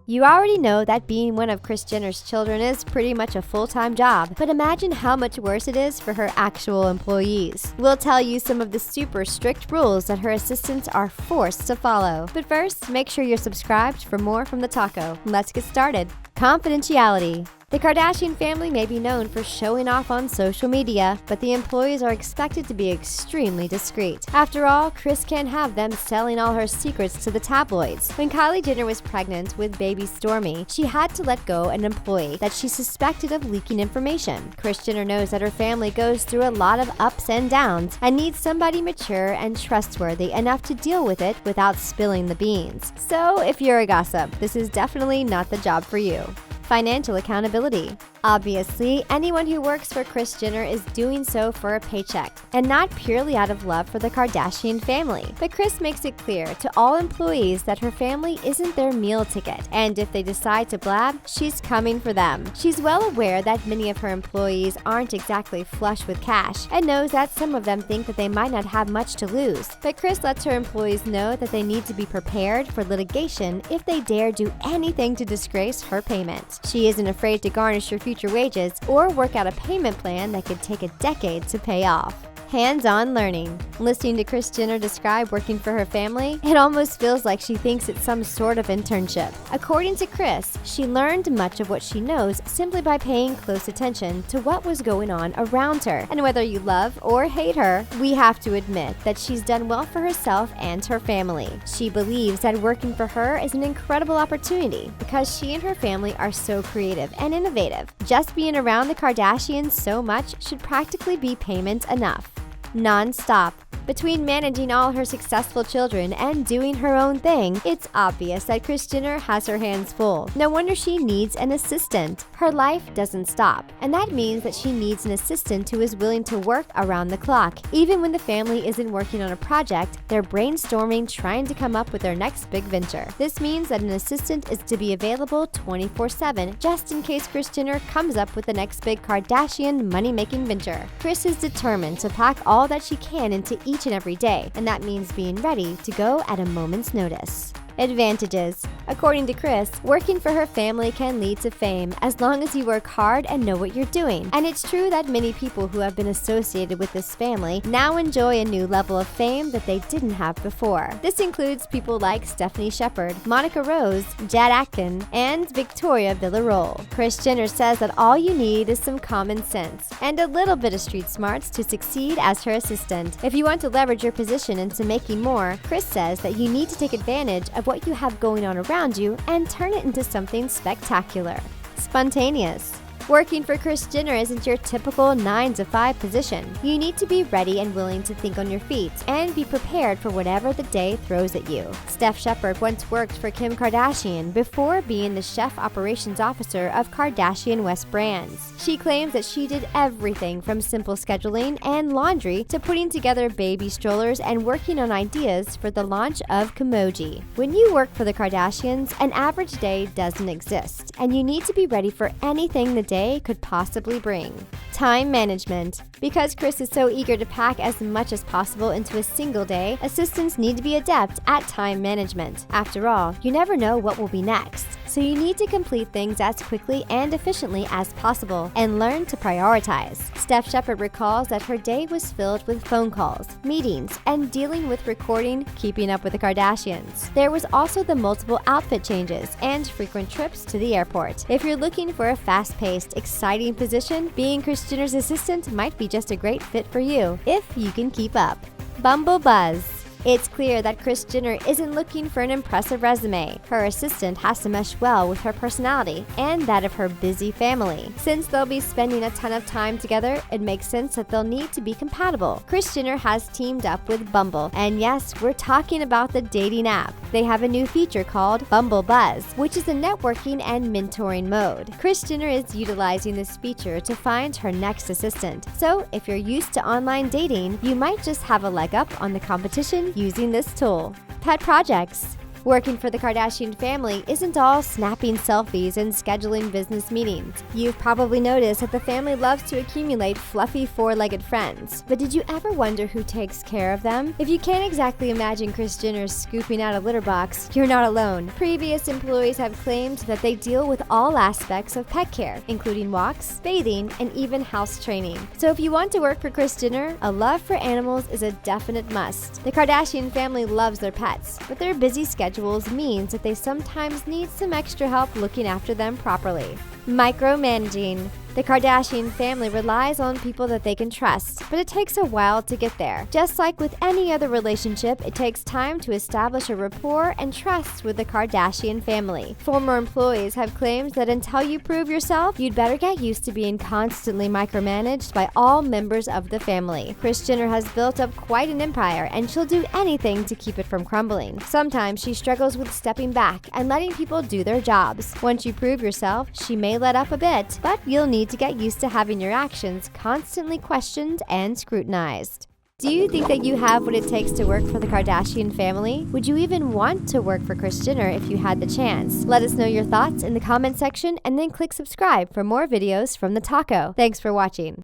You already know that being one of Kris Jenner's children is pretty much a full-time job, but imagine how much worse it is for her actual employees. We'll tell you some of the super strict rules that her assistants are forced to follow. But first, make sure you're subscribed for more from the taco. Let's get started. Confidentiality. The Kardashian family may be known for showing off on social media, but the employees are expected to be extremely discreet. After all, Kris can't have them selling all her secrets to the tabloids. When Kylie Jenner was pregnant with baby Stormi, she had to let go an employee that she suspected of leaking information. Kris Jenner knows that her family goes through a lot of ups and downs and needs somebody mature and trustworthy enough to deal with it without spilling the beans. So if you're a gossip, this is definitely not the job for you. Financial accountability. Obviously, anyone who works for Kris Jenner is doing so for a paycheck, and not purely out of love for the Kardashian family. But Kris makes it clear to all employees that her family isn't their meal ticket, and if they decide to blab, she's coming for them. She's well aware that many of her employees aren't exactly flush with cash, and knows that some of them think that they might not have much to lose. But Kris lets her employees know that they need to be prepared for litigation if they dare do anything to disgrace her payment. She isn't afraid to garnish your future wages or work out a payment plan that could take a decade to pay off. Hands-on learning. Listening to Kris Jenner describe working for her family, it almost feels like she thinks it's some sort of internship. According to Kris, she learned much of what she knows simply by paying close attention to what was going on around her. And whether you love or hate her, we have to admit that she's done well for herself and her family. She believes that working for her is an incredible opportunity because she and her family are so creative and innovative. Just being around the Kardashians so much should practically be payment enough. Non-stop. Between managing all her successful children and doing her own thing, it's obvious that Kris Jenner has her hands full. No wonder she needs an assistant. Her life doesn't stop, and that means that she needs an assistant who is willing to work around the clock. Even when the family isn't working on a project, they're brainstorming trying to come up with their next big venture. This means that an assistant is to be available 24/7 just in case Kris Jenner comes up with the next big Kardashian money-making venture. Kris is determined to pack all that she can into each and every day, and that means being ready to go at a moment's notice. Advantages. According to Kris, working for her family can lead to fame as long as you work hard and know what you're doing. And it's true that many people who have been associated with this family now enjoy a new level of fame that they didn't have before. This includes people like Stephanie Shepard, Monica Rose, Jad Atkin, and Victoria Villarreal. Kris Jenner says that all you need is some common sense and a little bit of street smarts to succeed as her assistant. If you want to leverage your position into making more, Kris says that you need to take advantage of what you have going on around you and turn it into something spectacular. Spontaneous. Working for Kris Jenner isn't your typical 9-to-5 position. You need to be ready and willing to think on your feet and be prepared for whatever the day throws at you. Steph Shepard once worked for Kim Kardashian before being the chef operations officer of Kardashian West Brands. She claims that she did everything from simple scheduling and laundry to putting together baby strollers and working on ideas for the launch of Kimoji. When you work for the Kardashians, an average day doesn't exist, and you need to be ready for anything the day could possibly bring. Time management. Because Kris is so eager to pack as much as possible into a single day, assistants need to be adept at time management. After all, you never know what will be next, so you need to complete things as quickly and efficiently as possible and learn to prioritize. Steph Shepard recalls that her day was filled with phone calls, meetings, and dealing with recording Keeping Up with the Kardashians. There was also the multiple outfit changes and frequent trips to the airport. If you're looking for a fast-paced, exciting position, being Kris Jenner's assistant might be just a great fit for you, if you can keep up. Bumble buzz. It's clear that Kris Jenner isn't looking for an impressive resume. Her assistant has to mesh well with her personality and that of her busy family. Since they'll be spending a ton of time together, it makes sense that they'll need to be compatible. Kris Jenner has teamed up with Bumble, and yes, we're talking about the dating app. They have a new feature called Bumble Buzz, which is a networking and mentoring mode. Kris Jenner is utilizing this feature to find her next assistant. So if you're used to online dating, you might just have a leg up on the competition using this tool. Pet projects. Working for the Kardashian family isn't all snapping selfies and scheduling business meetings. You've probably noticed that the family loves to accumulate fluffy four-legged friends. But did you ever wonder who takes care of them? If you can't exactly imagine Kris Jenner scooping out a litter box, you're not alone. Previous employees have claimed that they deal with all aspects of pet care, including walks, bathing, and even house training. So if you want to work for Kris Jenner, a love for animals is a definite must. The Kardashian family loves their pets, but their busy schedules means that they sometimes need some extra help looking after them properly. Micromanaging. The Kardashian family relies on people that they can trust, but it takes a while to get there. Just like with any other relationship, it takes time to establish a rapport and trust with the Kardashian family. Former employees have claimed that until you prove yourself, you'd better get used to being constantly micromanaged by all members of the family. Kris Jenner has built up quite an empire, and she'll do anything to keep it from crumbling. Sometimes she struggles with stepping back and letting people do their jobs. Once you prove yourself, she may let up a bit, but you'll need to get used to having your actions constantly questioned and scrutinized. Do you think that you have what it takes to work for the Kardashian family? Would you even want to work for Kris Jenner if you had the chance? Let us know your thoughts in the comment section and then click subscribe for more videos from the Taco. Thanks for watching.